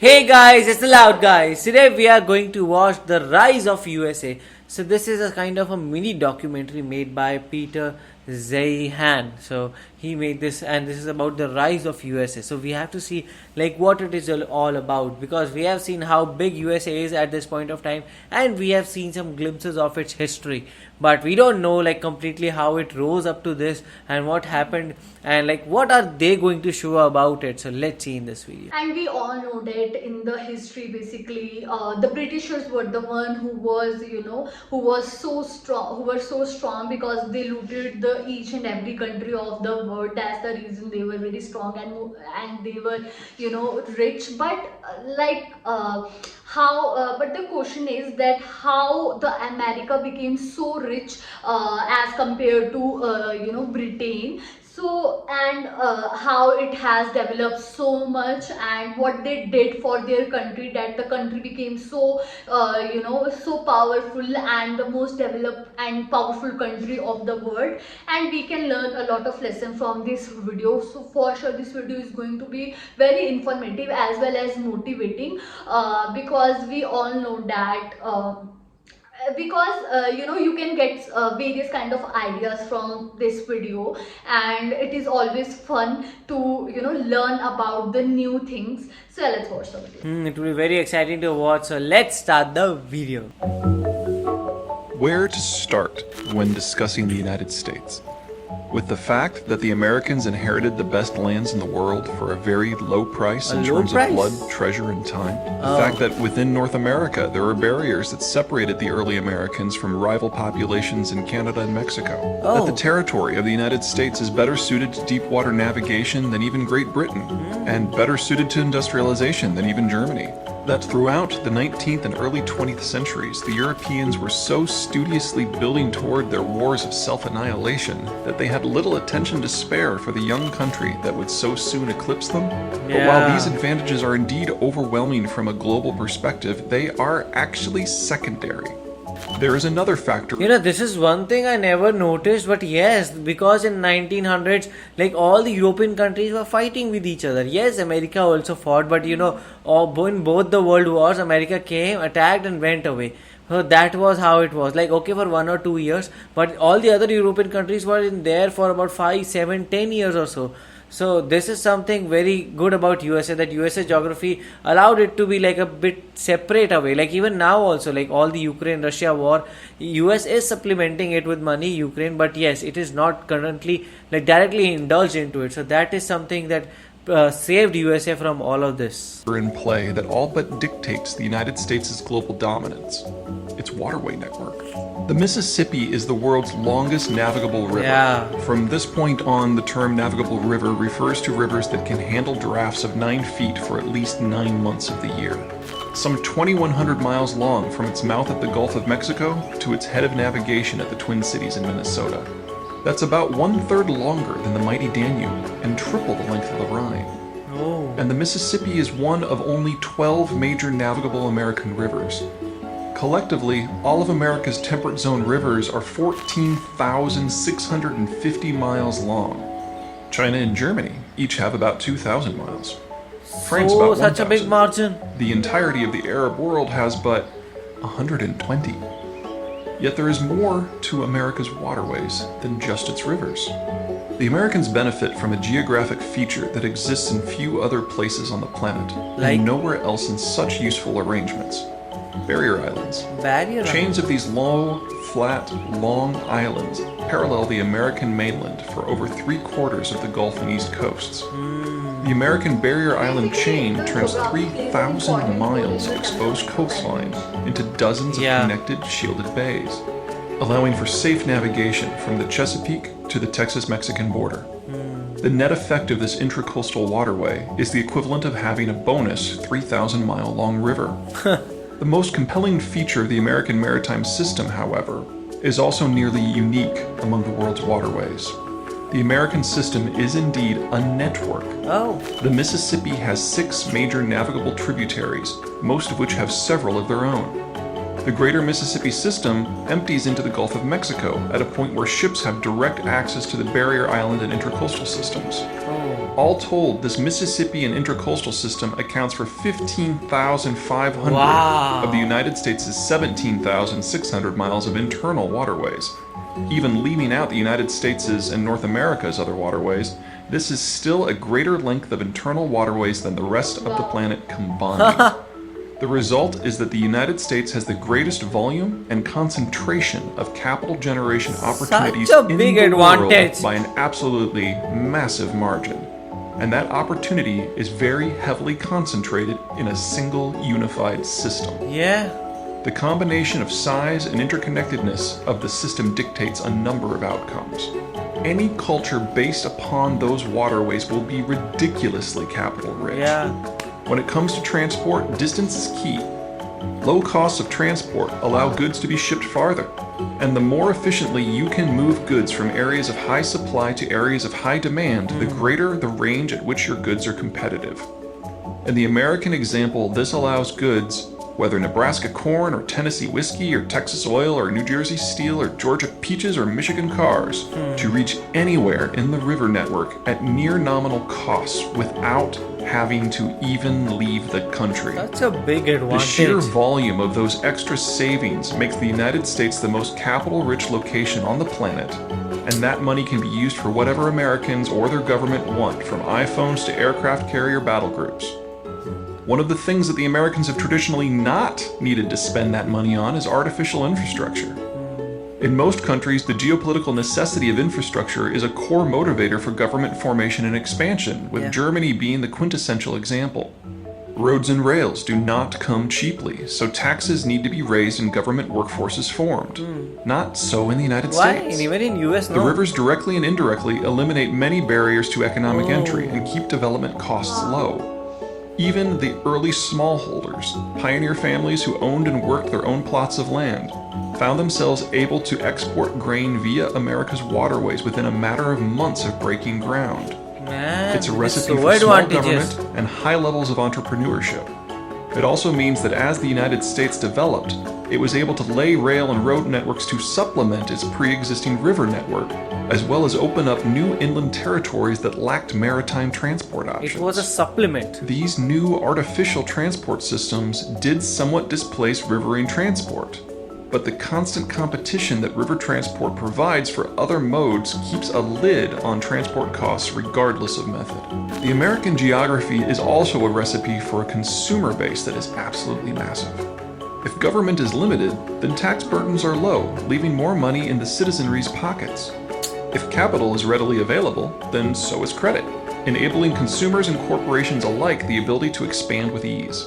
Hey guys, it's the Loud Guys. Today we are going to watch The Rise of USA. So this is a kind of a mini documentary made by Pettersson. So he made this, and this is about the rise of USA. So we have to see like what it is all about, because we have seen how big USA is at this point of time, and we have seen some glimpses of its history, but we don't know like completely how it rose up to this and what happened and like what are they going to show about it. So let's see in this video. And we all know that in the history, basically, the Britishers were the one who was, who was so strong, who were so strong because they looted the each and every country of the world. That's the reason they were very strong and they were, rich. But how? But the question is that how the America became so rich as compared to Britain. So and how it has developed so much, and what they did for their country, that the country became so so powerful and the most developed and powerful country of the world. And we can learn a lot of lesson from this video. So for sure this video is going to be very informative as well as motivating, because we all know that because you can get various kind of ideas from this video, and it is always fun to learn about the new things. So let's watch the video. It will be very exciting to watch. So let's start the video. Where to start when discussing the United States? With the fact that the Americans inherited the best lands in the world for a very low price in terms of blood, treasure, and time. The fact that within North America there are barriers that separated the early Americans from rival populations in Canada and Mexico. That the territory of the United States is better suited to deep water navigation than even Great Britain, and better suited to industrialization than even Germany. That throughout the 19th and early 20th centuries, the Europeans were so studiously building toward their wars of self-annihilation that they had little attention to spare for the young country that would so soon eclipse them. But while these advantages are indeed overwhelming from a global perspective, they are actually secondary. There is another factor. This is one thing I never noticed, but yes, because in 1900s, like all the European countries were fighting with each other. Yes, America also fought, but in both the world wars, America came, attacked and went away. So that was how it was. Like, okay, for 1 or 2 years, but all the other European countries were in there for about 5, 7, 10 years or so. So this is something very good about USA, that USA geography allowed it to be like a bit separate away. Like even now also, like all the Ukraine-Russia war, US is supplementing it with money, Ukraine, but yes, it is not currently like directly indulged into it. So that is something that saved USA from all of this. In play that all but dictates the United States' global dominance. Its Waterway Network. The Mississippi is the world's longest navigable river. From this point on, the term navigable river refers to rivers that can handle drafts of 9 feet for at least 9 months of the year. Some 2,100 miles long from its mouth at the Gulf of Mexico to its head of navigation at the Twin Cities in Minnesota. That's about 1/3 longer than the mighty Danube and triple the length of the Rhine. And the Mississippi is one of only 12 major navigable American rivers. Collectively, all of America's temperate zone rivers are 14,650 miles long. China and Germany each have about 2,000 miles. France about 1,000. Such a big margin. The entirety of the Arab world has but 120. Yet there is more to America's waterways than just its rivers. The Americans benefit from a geographic feature that exists in few other places on the planet, and nowhere else in such useful arrangements. Barrier islands. Chains of these low, flat, long islands parallel the American mainland for over 3/4 of the Gulf and East coasts. The American Barrier Island chain turns 3,000 miles of exposed coastline into dozens of connected, shielded bays, allowing for safe navigation from the Chesapeake to the Texas-Mexican border. The net effect of this intracoastal waterway is the equivalent of having a bonus 3,000-mile-long river. The most compelling feature of the American maritime system, however, is also nearly unique among the world's waterways. The American system is indeed a network. The Mississippi has 6 major navigable tributaries, most of which have several of their own. The greater Mississippi system empties into the Gulf of Mexico at a point where ships have direct access to the barrier island and intracoastal systems. All told, this Mississippi and intracoastal system accounts for 15,500 of the United States' 17,600 miles of internal waterways. Even leaving out the United States' and North America's other waterways, this is still a greater length of internal waterways than the rest of the planet combined. The result is that the United States has the greatest volume and concentration of capital generation opportunities in the world by an absolutely massive margin. And that opportunity is very heavily concentrated in a single unified system. Yeah. The combination of size and interconnectedness of the system dictates a number of outcomes. Any culture based upon those waterways will be ridiculously capital rich. Yeah. When it comes to transport, distance is key. Low costs of transport allow goods to be shipped farther, and the more efficiently you can move goods from areas of high supply to areas of high demand, the greater the range at which your goods are competitive. In the American example, this allows goods, whether Nebraska corn or Tennessee whiskey or Texas oil or New Jersey steel or Georgia peaches or Michigan cars, to reach anywhere in the river network at near nominal costs without having to even leave the country. That's a big advantage. The sheer volume of those extra savings makes the United States the most capital-rich location on the planet, and that money can be used for whatever Americans or their government want, from iPhones to aircraft carrier battle groups. One of the things that the Americans have traditionally not needed to spend that money on is artificial infrastructure. In most countries, the geopolitical necessity of infrastructure is a core motivator for government formation and expansion, with Germany being the quintessential example. Roads and rails do not come cheaply, so taxes need to be raised and government workforces formed. Not so in the United States. Why? Even in US, no. The rivers directly and indirectly eliminate many barriers to economic entry and keep development costs low. Even the early smallholders, pioneer families who owned and worked their own plots of land, found themselves able to export grain via America's waterways within a matter of months of breaking ground. Man, it's a recipe so for small advantages. government and high levels of entrepreneurship. It also means that as the United States developed, it was able to lay rail and road networks to supplement its pre-existing river network, as well as open up new inland territories that lacked maritime transport options. It was a supplement. These new artificial transport systems did somewhat displace riverine transport, but the constant competition that river transport provides for other modes keeps a lid on transport costs regardless of method. The American geography is also a recipe for a consumer base that is absolutely massive. If government is limited, then tax burdens are low, leaving more money in the citizenry's pockets. If capital is readily available, then so is credit, enabling consumers and corporations alike the ability to expand with ease.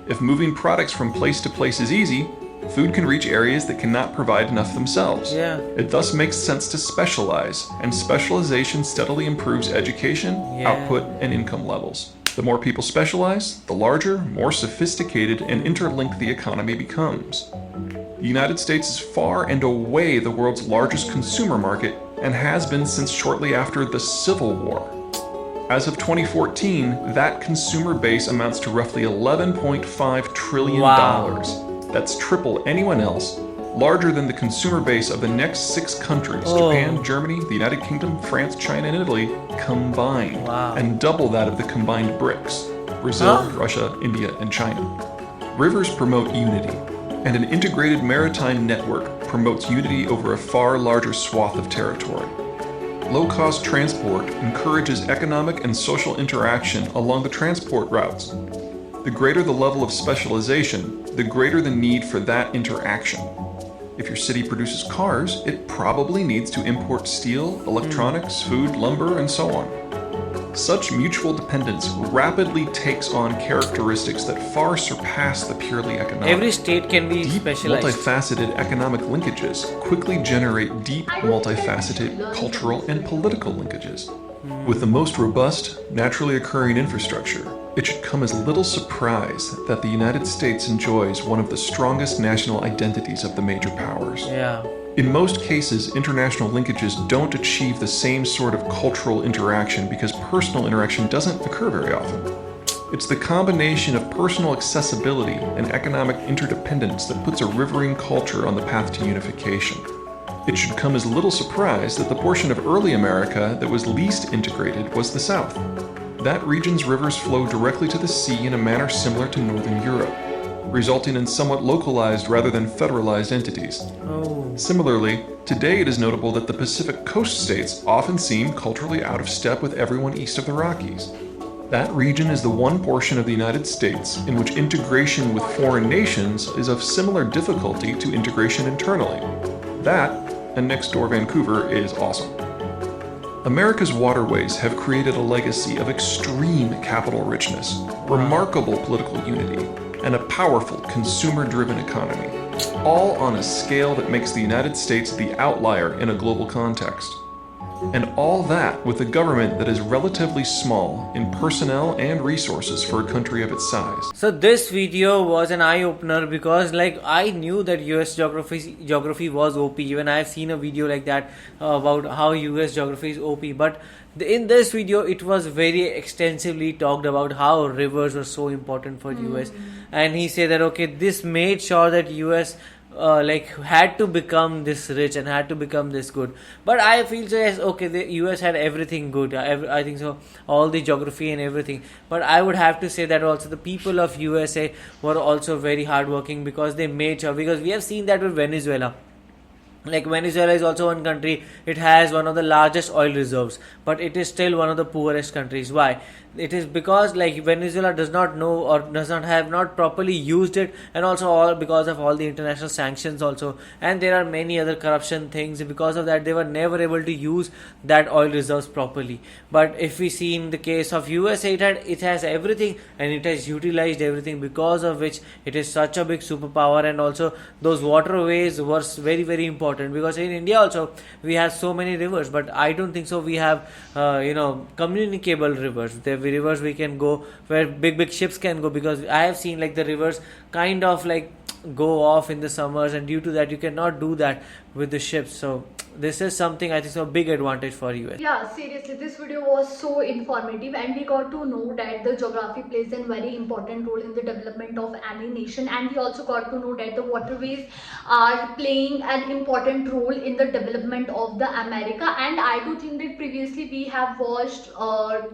If moving products from place to place is easy, food can reach areas that cannot provide enough themselves. It thus makes sense to specialize, and specialization steadily improves education, output, and income levels. The more people specialize, the larger, more sophisticated, and interlinked the economy becomes. The United States is far and away the world's largest consumer market, and has been since shortly after the Civil War. As of 2014, that consumer base amounts to roughly $11.5 trillion. That's triple anyone else, larger than the consumer base of the next 6 countries, Japan, Germany, the United Kingdom, France, China, and Italy, combined, and double that of the combined BRICS, Brazil, Russia, India, and China. Rivers promote unity, and an integrated maritime network promotes unity over a far larger swath of territory. Low-cost transport encourages economic and social interaction along the transport routes. The greater the level of specialization, the greater the need for that interaction. If your city produces cars, it probably needs to import steel, electronics, food, lumber, and so on. Such mutual dependence rapidly takes on characteristics that far surpass the purely economic. Every state can be Deep, specialized. multifaceted economic linkages quickly generate deep, multifaceted cultural and political linkages. With the most robust, naturally occurring infrastructure, it should come as little surprise that the United States enjoys one of the strongest national identities of the major powers. In most cases, international linkages don't achieve the same sort of cultural interaction because personal interaction doesn't occur very often. It's the combination of personal accessibility and economic interdependence that puts a riverine culture on the path to unification. It should come as little surprise that the portion of early America that was least integrated was the South. That region's rivers flow directly to the sea in a manner similar to Northern Europe, resulting in somewhat localized rather than federalized entities. Similarly, today it is notable that the Pacific Coast states often seem culturally out of step with everyone east of the Rockies. That region is the one portion of the United States in which integration with foreign nations is of similar difficulty to integration internally. That, and next door Vancouver, is awesome. America's waterways have created a legacy of extreme capital richness, remarkable political unity, and a powerful consumer-driven economy, all on a scale that makes the United States the outlier in a global context. And all that with a government that is relatively small in personnel and resources for a country of its size. So this video was an eye-opener because like I knew that US geography was OP. Even I have seen a video like that about how US geography is OP. But in this video it was very extensively talked about how rivers were so important for US. And he said that okay, this made sure that US had to become this rich and had to become this good. But I feel so yes, okay, the US had everything good. I think so, all the geography and everything. But I would have to say that also the people of USA were also very hardworking because they made sure, because we have seen that with Venezuela. Like Venezuela is also one country, it has one of the largest oil reserves, but it is still one of the poorest countries. Why? It is because like Venezuela does not know or does not have not properly used it, and also all because of all the international sanctions also, and there are many other corruption things. Because of that they were never able to use that oil reserves properly. But if we see in the case of USA, it has everything and it has utilized everything, because of which it is such a big superpower. And also those waterways were very very important, because in India also we have so many rivers, but I don't think so we have communicable rivers. The rivers we can go where big ships can go, because I have seen like the rivers kind of like go off in the summers, and due to that you cannot do that with the ships. So this is something I think so a big advantage for US. Yeah, seriously, this video was so informative, and we got to know that the geography plays a very important role in the development of any nation, and we also got to know that the waterways are playing an important role in the development of the America. And I do think that previously we have watched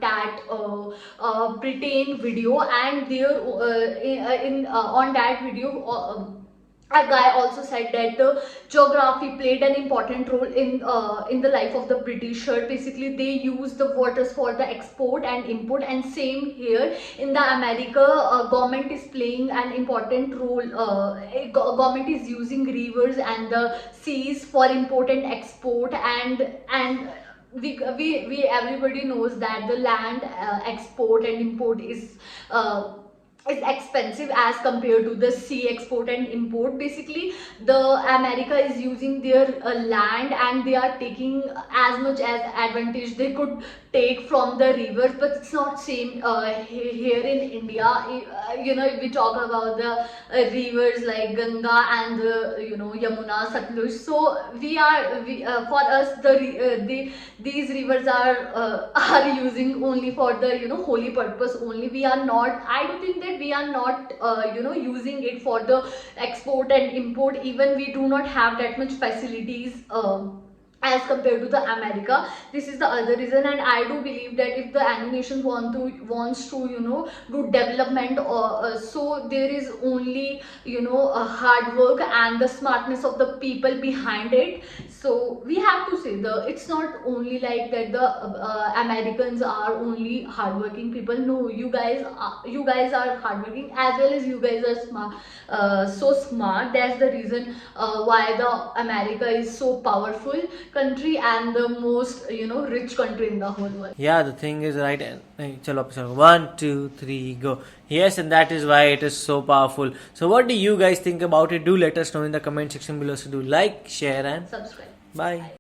that Britain video, and there on that video a guy also said that the geography played an important role in the life of the Britisher. Basically, they use the waters for the export and import, and same here in the America. Government is playing an important role. Government is using rivers and the seas for import and export, and we everybody knows that the land export and import is expensive as compared to the sea export and import. Basically, the America is using their land, and they are taking as much as advantage they could take from the rivers. But it's not same here in India. If we talk about the rivers like Ganga and Yamuna, Satluj, so for us these rivers are using only for the holy purpose only. We are not, I don't think that we are not using it for the export and import. Even we do not have that much facilities as compared to the America. This is the other reason, and I do believe that if the any nation wants to do development, so there is only a hard work and the smartness of the people behind it. So we have to say it's not only like that the Americans are only hardworking people. No, you guys are hardworking, as well as you guys are smart, so smart. That's the reason why the America is so powerful country and the most rich country in the whole world. Yeah, the thing is right. Chalo, 1, 2, 3, go. Yes, and that is why it is so powerful. So what do you guys think about it? Do let us know in the comment section below. So do like, share and Subscribe. Bye.